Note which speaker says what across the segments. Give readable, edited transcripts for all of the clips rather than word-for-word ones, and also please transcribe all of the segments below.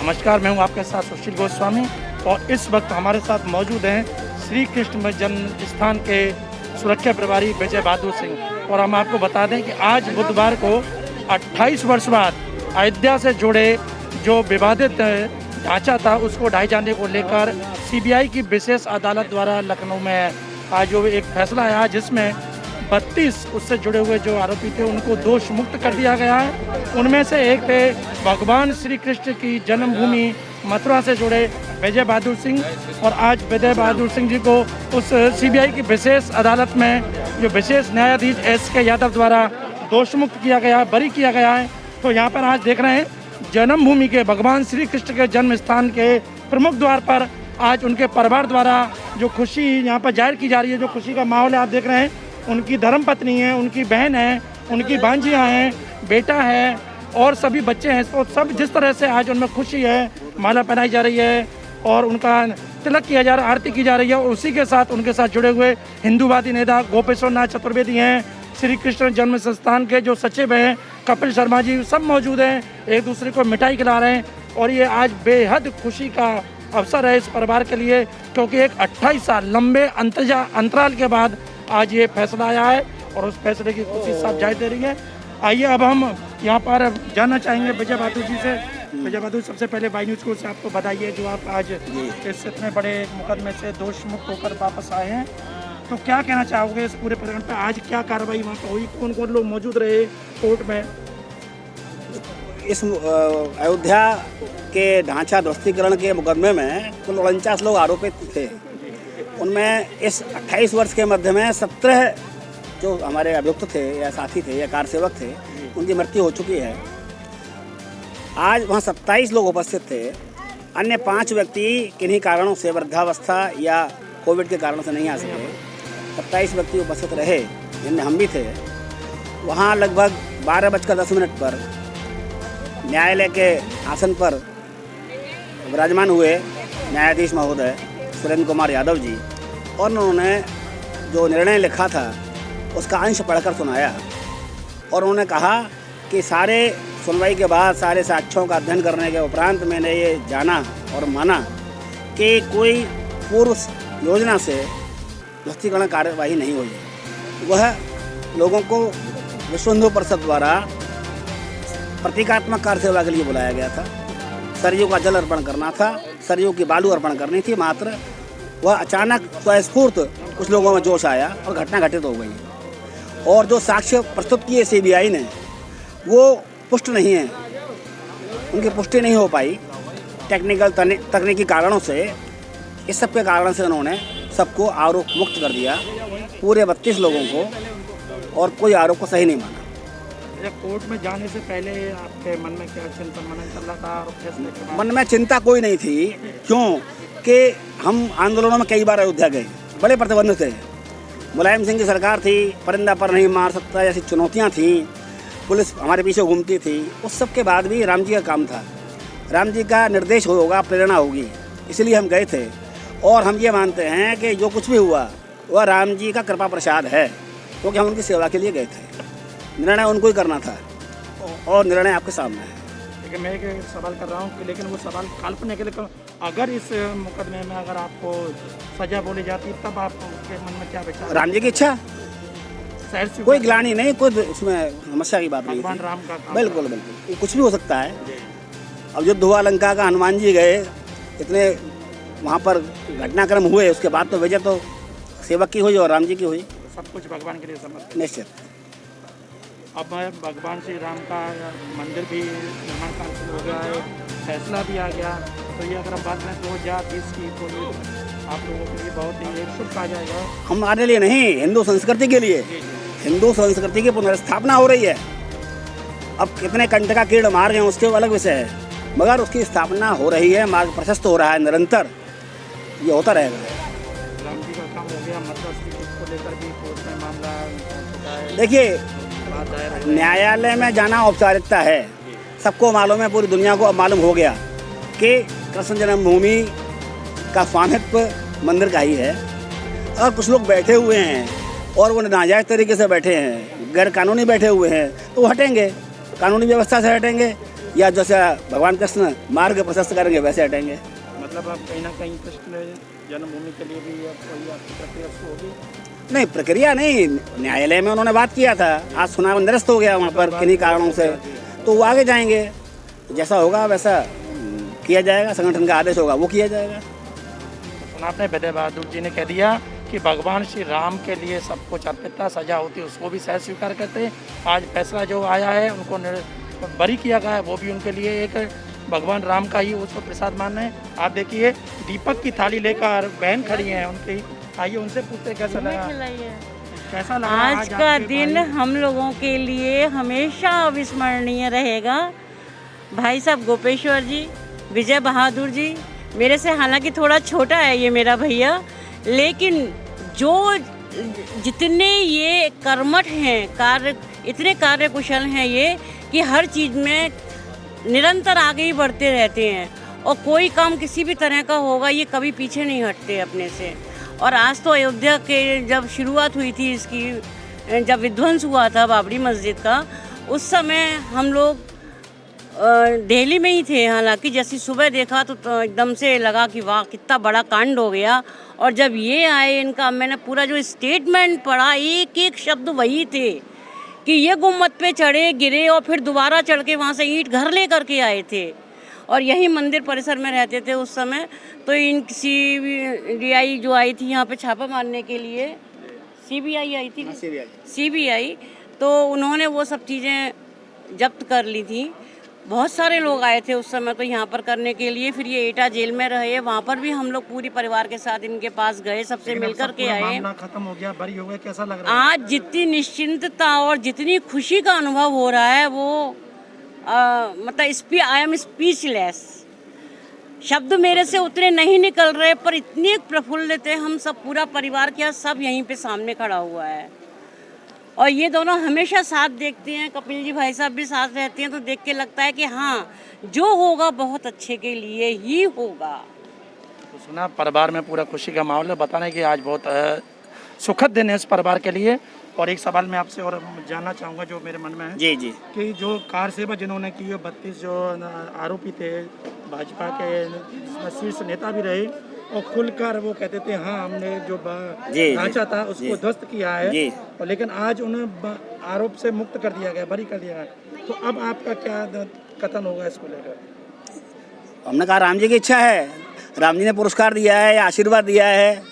Speaker 1: नमस्कार, मैं हूं आपके साथ सुशील गोस्वामी और इस वक्त हमारे साथ मौजूद हैं श्री कृष्ण जन्म स्थान के सुरक्षा प्रभारी विजय बहादुर सिंह। और हम आपको बता दें कि आज बुधवार को 28 वर्ष बाद अयोध्या से जुड़े जो विवादित ढांचा था उसको ढाए जाने को लेकर सीबीआई की विशेष अदालत द्वारा लखनऊ में आज जो एक फैसला आया जिसमें 32 उससे जुड़े हुए जो आरोपी थे उनको दोष मुक्त कर दिया गया है। उनमें से एक थे भगवान श्री कृष्ण की जन्मभूमि मथुरा से जुड़े विजय बहादुर सिंह। और आज विजय बहादुर सिंह जी को उस सीबीआई की विशेष अदालत में जो विशेष न्यायाधीश SK यादव द्वारा दोष मुक्त किया गया, बरी किया गया है। तो यहाँ पर आज देख रहे हैं जन्मभूमि के भगवान श्री कृष्ण के जन्म स्थान के प्रमुख द्वार पर आज उनके परिवार द्वारा जो खुशी यहाँ पर जाहिर की जा रही है, जो खुशी का माहौल है आप देख रहे हैं। उनकी धर्मपत्नी है, उनकी बहन है, उनकी भांजियाँ हैं, बेटा है और सभी बच्चे हैं। तो सब जिस तरह से आज उनमें खुशी है, माला पहनाई जा रही है और उनका तिलक किया जा रहा है, आरती की जा रही है। और उसी के साथ उनके साथ जुड़े हुए हिंदूवादी नेता गोपेश्वर नाथ चतुर्वेदी हैं, श्री कृष्ण जन्म संस्थान के जो सचिव हैं कपिल शर्मा जी, सब मौजूद हैं, एक दूसरे को मिठाई खिला रहे हैं। और ये आज बेहद खुशी का अवसर है इस परिवार के लिए, क्योंकि एक 28 साल लंबे अंतराल के बाद आज ये फैसला आया है और उस फैसले की खुशी सब जाहिर दे रही है। आइए अब हम यहाँ पर जानना चाहेंगे विजय बहादुर जी से। विजय बहादुर, सबसे पहले वाई न्यूज़ को से आपको बधाइए जो आप आज इस इतने बड़े मुकदमे से दोष मुक्त होकर वापस आए हैं। तो क्या कहना चाहोगे इस पूरे प्रकरण पर? आज क्या कार्रवाई वहाँ पर हुई, कौन कौन लोग मौजूद रहे कोर्ट में?
Speaker 2: इस अयोध्या के ढांचा ध्वस्तीकरण के मुकदमे में कुल 49 लोग आरोपित थे। उनमें इस 28 वर्ष के मध्य में 17 जो हमारे अभियुक्त थे या साथी थे या कार सेवक थे, उनकी मृत्यु हो चुकी है। आज वहाँ 27 लोग उपस्थित थे। अन्य 5 व्यक्ति किन्हीं कारणों से, वृद्धावस्था या कोविड के कारणों से नहीं आ सके। 27 व्यक्ति उपस्थित रहे, जिनमें हम भी थे। वहाँ लगभग 12:10 पर न्यायालय के आसन पर विराजमान हुए न्यायाधीश महोदय सुरेंद्र कुमार यादव जी, और उन्होंने जो निर्णय लिखा था उसका अंश पढ़कर सुनाया। और उन्होंने कहा कि सारे सुनवाई के बाद, सारे साक्ष्यों का अध्ययन करने के उपरांत मैंने ये जाना और माना कि कोई पूर्व योजना से ध्वस्तीकरण कार्यवाही नहीं हुई। वह लोगों को विश्व हिंदू परिषद द्वारा प्रतीकात्मक कार्य सेवा के लिए बुलाया गया था। सरयू का जल अर्पण करना था, सरयू की बालू अर्पण करनी थी। मात्र वह अचानक स्वस्फूर्त कुछ लोगों में जोश आया और घटना घटित हो गई। और जो साक्ष्य प्रस्तुत किए सीबीआई ने वो पुष्ट नहीं है, उनकी पुष्टि नहीं हो पाई टेक्निकल तकनीकी कारणों से। इस सब के कारण से उन्होंने सबको आरोप मुक्त कर दिया, पूरे 32 लोगों को, और कोई आरोप को सही नहीं माना।
Speaker 1: कोर्ट में जाने से पहले आपके मन में क्या चिंता मनन चल रहा था? और फैसले के बाद?
Speaker 2: मन में चिंता कोई नहीं थी, क्यों कि हम आंदोलनों में कई बार अयोध्या गए, बड़े प्रतिबंध थे। मुलायम सिंह की सरकार थी, परिंदा पर नहीं मार सकता जैसी चुनौतियाँ थीं, पुलिस हमारे पीछे घूमती थी। उस सब के बाद भी राम जी का काम था, राम जी का निर्देश होगा, प्रेरणा होगी, इसलिए हम गए थे। और हम ये मानते हैं कि जो कुछ भी हुआ वह राम जी का कृपा प्रसाद है, क्योंकि हम उनकी सेवा के लिए गए थे। निर्णय उनको ही करना था और निर्णय आपके सामने है।
Speaker 1: लेकिन मैं एक सवाल कर रहा हूँ कि लेकिन वो सवाल काल्पनिक है, लेकिन अगर इस मुकदमे में अगर आपको सजा बोली जाती तब आपके मन में क्या विचार?
Speaker 2: राम जी की इच्छा, कोई ग्लानि नहीं, कोई उसमें समस्या की बात नहीं।
Speaker 1: भगवान राम का
Speaker 2: बिल्कुल बिल्कुल, कुछ भी हो सकता है। अब युद्ध हुआ लंका का, हनुमान जी गए, इतने वहाँ पर घटनाक्रम हुए, उसके बाद तो विजय तो सेवक की हुई और राम जी की हुई।
Speaker 1: सब कुछ भगवान के लिए समर्पित।
Speaker 2: निश्चित।
Speaker 1: अब भगवान श्री राम का मंदिर भी निर्माण कार्य शुरू हो गया है, फैसला भी आ गया। तो ये अगर हम बात करें 2020 की, तो ये आप लोगों के लिए बहुत ही एक शुभ कहा जाएगा।
Speaker 2: हमारे लिए नहीं, हिंदू संस्कृति के लिए। हिंदू संस्कृति की पुनर्स्थापना हो रही है। अब कितने कंठ का कीड़ मार गए उसके अलग विषय है, मगर उसकी स्थापना हो रही है, मार्ग प्रशस्त हो रहा है निरंतर, ये होता रहेगा।
Speaker 1: राम जी का काम हो गया, मतलब श्री कृष्ण को लेकर भी कोर्ट में मामला।
Speaker 2: देखिए, न्यायालय में जाना औपचारिकता है, सबको मालूम है, पूरी दुनिया को अब मालूम हो गया कि कृष्ण जन्मभूमि का स्वामित्व मंदिर का ही है। और कुछ लोग बैठे हुए हैं और वो नाजायज़ तरीके से बैठे हैं, गैर कानूनी बैठे हुए हैं, तो वो हटेंगे, कानूनी व्यवस्था से हटेंगे। या जैसे भगवान कृष्ण मार्ग प्रशस्त करेंगे वैसे हटेंगे।
Speaker 1: मतलब आप कहीं ना कहीं कृष्ण जन्मभूमि के लिए भी कोई आपकी प्रक्रिया शुरू होगी?
Speaker 2: नहीं, प्रक्रिया नहीं, न्यायालय में उन्होंने बात किया था, आज सुना निरस्त हो गया वहाँ पर किन्हीं कारणों से, तो वो आगे जाएंगे, जैसा होगा वैसा किया जाएगा, संगठन का आदेश होगा वो किया जाएगा।
Speaker 1: सुना आपने विजय बहादुर जी ने कह दिया कि भगवान श्री राम के लिए सब कुछ अर्पित था, सजा होती उसको भी सहज स्वीकार करते। आज फैसला जो आया है उनको बरी किया गया है, वो भी उनके लिए एक भगवान राम का ही उसको प्रसाद मान रहे हैं। आप देखिए दीपक की थाली लेकर बहन खड़ी हैं उनकी, आइए उनसे पूछते कैसा लगा, कैसा लगा
Speaker 3: आज का दिन हम लोगों के लिए हमेशा अविस्मरणीय रहेगा। भाई साहब गोपेश्वर जी, विजय बहादुर जी, मेरे से हालांकि थोड़ा छोटा है ये मेरा भैया, लेकिन जो जितने ये कर्मठ हैं, इतने कार्य कुशल हैं ये कि हर चीज़ में निरंतर आगे ही बढ़ते रहते हैं और कोई काम किसी भी तरह का होगा ये कभी पीछे नहीं हटते अपने से। और आज तो अयोध्या के जब शुरुआत हुई थी इसकी, जब विध्वंस हुआ था बाबरी मस्जिद का, उस समय हम लोग दिल्ली में ही थे। हालांकि जैसी सुबह देखा तो एकदम से लगा कि वाह कितना बड़ा कांड हो गया। और जब ये आए इनका, मैंने पूरा जो स्टेटमेंट पढ़ा, एक एक शब्द वही थे कि ये गुम्मत पे चढ़े, गिरे और फिर दोबारा चढ़ के वहाँ से ईंट घर ले करके आए थे और यही मंदिर परिसर में रहते थे उस समय। तो इन CBI जो आई थी यहाँ पे छापा मारने के लिए, CBI आई थी, CBI, तो उन्होंने वो सब चीज़ें जब्त कर ली थी। बहुत सारे लोग आए थे उस समय तो यहाँ पर करने के लिए। फिर ये एटा जेल में रहे, वहाँ पर भी हम लोग पूरी परिवार के साथ इनके पास गए, सबसे मिलकर के आए।
Speaker 1: मामला खत्म हो गया, बरी हो गए, कैसा लग रहा है
Speaker 3: आज? जितनी निश्चिंतता और जितनी खुशी का अनुभव हो रहा है वो मतलब आई एम स्पीचलेस। शब्द मेरे से उतने नहीं निकल रहे, पर इतने प्रफुल्लित है हम सब, पूरा परिवार क्या सब यहीं पे सामने खड़ा हुआ है। और ये दोनों हमेशा साथ देखते हैं, कपिल जी भाई साहब भी साथ रहते हैं, तो देख के लगता है कि हाँ जो होगा बहुत अच्छे के लिए ही होगा।
Speaker 1: तो सुना परिवार में पूरा खुशी का माहौल है, बताने कि आज बहुत सुखद दिन है इस परिवार के लिए। और एक सवाल मैं आपसे और जानना चाहूँगा जो मेरे मन में है
Speaker 2: जी जी,
Speaker 1: कि जो कार सेवा जिन्होंने की, 32 जो आरोपी थे भाजपा के शीर्ष नेता भी रहे, और खुलकर वो कहते थे हाँ हमने जो ढांचा था उसको ध्वस्त किया है, और लेकिन आज उन्हें आरोप से मुक्त कर दिया गया, बरी कर दिया गया। तो अब आपका क्या कथन होगा इसको लेकर?
Speaker 2: हमने कहा राम जी की इच्छा है, राम जी ने पुरस्कार दिया है या आशीर्वाद दिया है,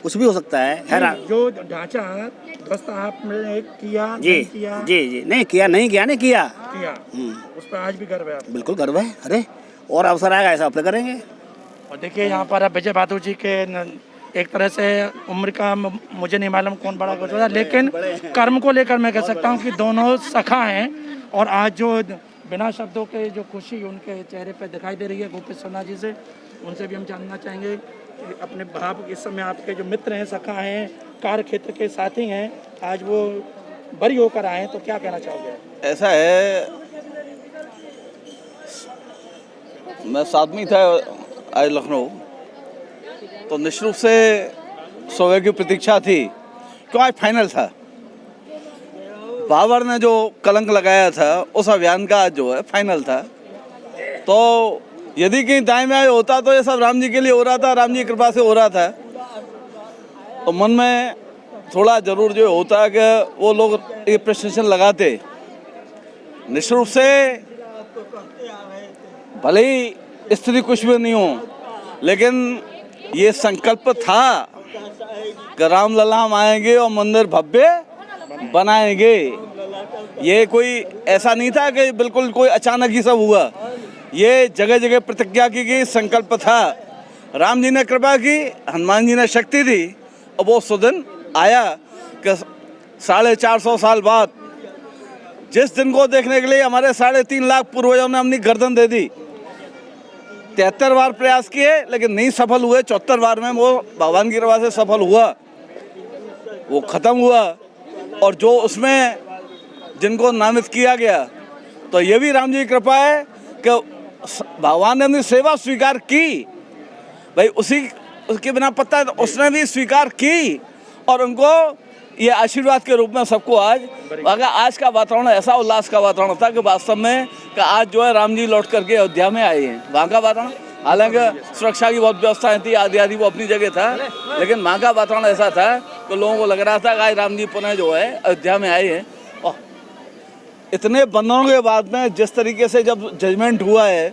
Speaker 2: कुछ भी हो सकता है।
Speaker 1: जो ढांचा ध्वस्त आपने किया
Speaker 2: जी
Speaker 1: नहीं किया?
Speaker 2: जी, नहीं किया।
Speaker 1: उस पर आज भी गर्व है आपको?
Speaker 2: बिल्कुल गर्व है। अरे और अवसर आएगा ऐसा अपने करेंगे।
Speaker 1: और देखिए यहाँ पर विजय बहादुर जी के एक तरह से उम्र का मुझे नहीं मालूम कौन बड़ा कुछ होता, लेकिन कर्म को लेकर मैं कह सकता हूँ कि दोनों सखा हैं। और आज जो बिना शब्दों के जो खुशी उनके चेहरे पे दिखाई दे रही है गोपेश्वर जी से, उनसे भी हम जानना चाहेंगे कि अपने भाव इस समय आपके जो मित्र हैं, सखा हैं, कार्य क्षेत्र के साथी हैं, आज वो बरी होकर आए हैं, तो क्या कहना चाहोगे?
Speaker 4: ऐसा है, मैं 7वीं था आज लखनऊ, तो निश्चित रूप से सौभाग्य की प्रतीक्षा थी क्यों आज फाइनल था। बाबर ने जो कलंक लगाया था उस अभियान का आज जो है फाइनल था। तो यदि कहीं दाएं में होता तो ये सब राम जी के लिए हो रहा था, राम जी की कृपा से हो रहा था। तो मन में थोड़ा जरूर जो होता है कि वो लोग ये प्रश्न लगाते। निश्चित रूप से भले ही स्थिति कुछ भी नहीं हो, लेकिन ये संकल्प था कि राम लला हम आएंगे और मंदिर भव्य बनाएंगे। ये कोई ऐसा नहीं था कि बिल्कुल कोई अचानक ही सब हुआ, ये जगह जगह प्रतिज्ञा की गई, संकल्प था। राम जी ने कृपा की, हनुमान जी ने शक्ति दी, और वो सुदिन आया कि 450 साल बाद, जिस दिन को देखने के लिए हमारे 3.5 लाख पूर्वजों ने अपनी गर्दन दे दी। 73 बार प्रयास किए लेकिन नहीं सफल हुए, 74 बार में वो भगवान की कृपा से सफल हुआ, वो खत्म हुआ। और जो उसमें जिनको नामित किया गया, तो ये भी राम जी की कृपा है कि भगवान ने अपनी सेवा स्वीकार की, भाई उसके बिना पत्ता उसने भी स्वीकार की और उनको ये आशीर्वाद के रूप में सबको आज, अगर आज का वातावरण ऐसा उल्लास का वातावरण था कि वास्तव में कि आज जो है राम जी लौट करके अयोध्या में आए हैं। वहाँ का वातावरण, हालांकि सुरक्षा की बहुत व्यवस्थाएं थी, आदि आदि वो अपनी जगह था, लेकिन वहाँ का वातावरण ऐसा था कि लोगों को लग रहा था कि आज राम जी पुनः जो है अयोध्या में आए हैं। और इतने बंधनों के बाद में जिस तरीके से जब जजमेंट हुआ है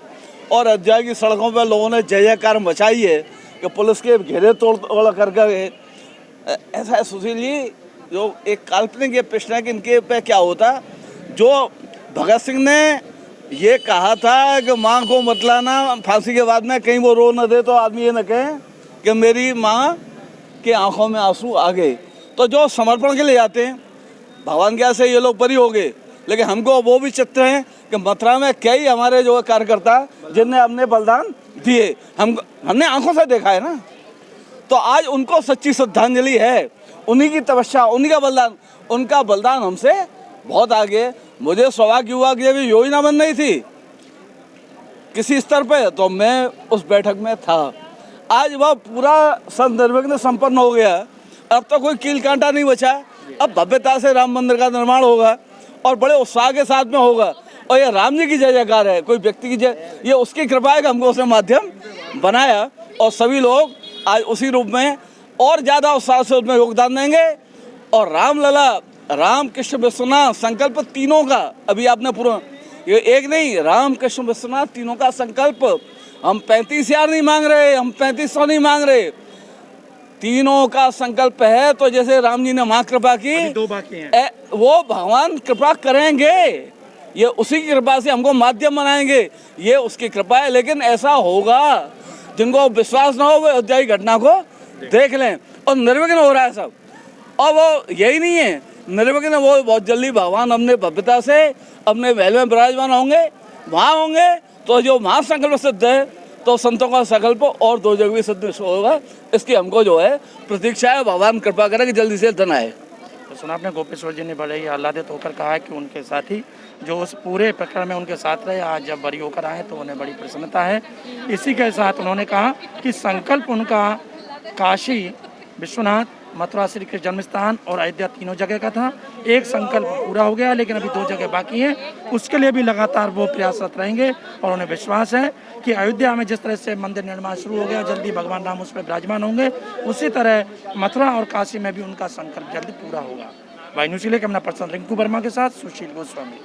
Speaker 4: और अयोध्या की सड़कों पर लोगों ने जय जयकार मचाई है कि पुलिस के घेरे तोड़ करके, ऐसा है सुशील जी, जो एक काल्पनिक ये प्रश्न है कि इनके पे क्या होता। जो भगत सिंह ने ये कहा था कि माँ को मत लाना फांसी के बाद में, कहीं वो रो न दे तो आदमी ये न कहे कि मेरी माँ के आंखों में आंसू आ गए। तो जो समर्पण के लिए जाते हैं भगवान के से ये लोग बरी हो गए, लेकिन हमको वो भी चित्र हैं कि मथुरा में कई हमारे जो कार्यकर्ता जिनने अपने बलिदान दिए, हमने आंखों से देखा है ना। तो आज उनको सच्ची श्रद्धांजलि है, उन्हीं की तपस्या, उन्हीं का बलिदान, उनका बलिदान हमसे बहुत आगे। मुझे सौभाग्य हुआ कि अभी योजना बन रही थी किसी स्तर पे, तो मैं उस बैठक में था। आज वह पूरा निर्विघ्न संपन्न हो गया। अब तो कोई कील कांटा नहीं बचा। अब भव्यता से राम मंदिर का निर्माण होगा और बड़े उत्साह के साथ में होगा। और ये राम जी की जय जयकार है, कोई व्यक्ति की जय, ये उसकी कृपा है कि हमको उसने माध्यम बनाया और सभी लोग आज उसी रूप में और ज़्यादा उत्साह से उसमें योगदान देंगे। और रामलला, राम कृष्ण विश्वनाथ संकल्प तीनों का अभी आपने पूरा, ये एक नहीं, राम कृष्ण विश्वनाथ तीनों का संकल्प। हम 35,000 नहीं मांग रहे, हम 3500 नहीं मांग रहे, तीनों का संकल्प है। तो जैसे राम जी ने माँ कृपा की,
Speaker 1: 2 बाकी हैं,
Speaker 4: वो भगवान कृपा करेंगे, ये उसी की कृपा से हमको माध्यम बनाएंगे, ये उसकी कृपा है। लेकिन ऐसा होगा, जिनको विश्वास ना हो वो अयोध्या की घटना को देख लें। और निर्विघ्न हो रहा है सब, और वो यही नहीं है निर्विघ्न, वो बहुत जल्दी भगवान अपने भव्यता से अपने महल में विराजमान होंगे, वहाँ होंगे। तो जो महासंकल्प सिद्ध है, तो संतों का संकल्प और 2 जगह भी सिद्ध होगा। इसकी हमको जो है प्रतीक्षा है, भगवान कृपा करें कि जल्दी से धन आए।
Speaker 1: तो सुना आपने गोपेश्वर जी ने बड़े ही आह्लादित होकर कहा है कि उनके साथी जो उस पूरे प्रकरण में उनके साथ रहे, आज जब बरी होकर आए तो उन्हें बड़ी प्रसन्नता है। इसी के साथ उन्होंने कहा कि संकल्प उनका काशी विश्वनाथ, मथुरा श्री कृष्ण जन्मस्थान और अयोध्या तीनों जगह का था। एक संकल्प पूरा हो गया, लेकिन अभी 2 जगह बाकी हैं, उसके लिए भी लगातार वो प्रयासरत रहेंगे। और उन्हें विश्वास है कि अयोध्या में जिस तरह से मंदिर निर्माण शुरू हो गया, जल्दी भगवान राम उस पर विराजमान होंगे, उसी तरह मथुरा और काशी में भी उनका संकल्प जल्दी पूरा होगा। भाई न्यूज़ के लिए कैमरा पर्सन रिंकू वर्मा के साथ सुशील गोस्वामी।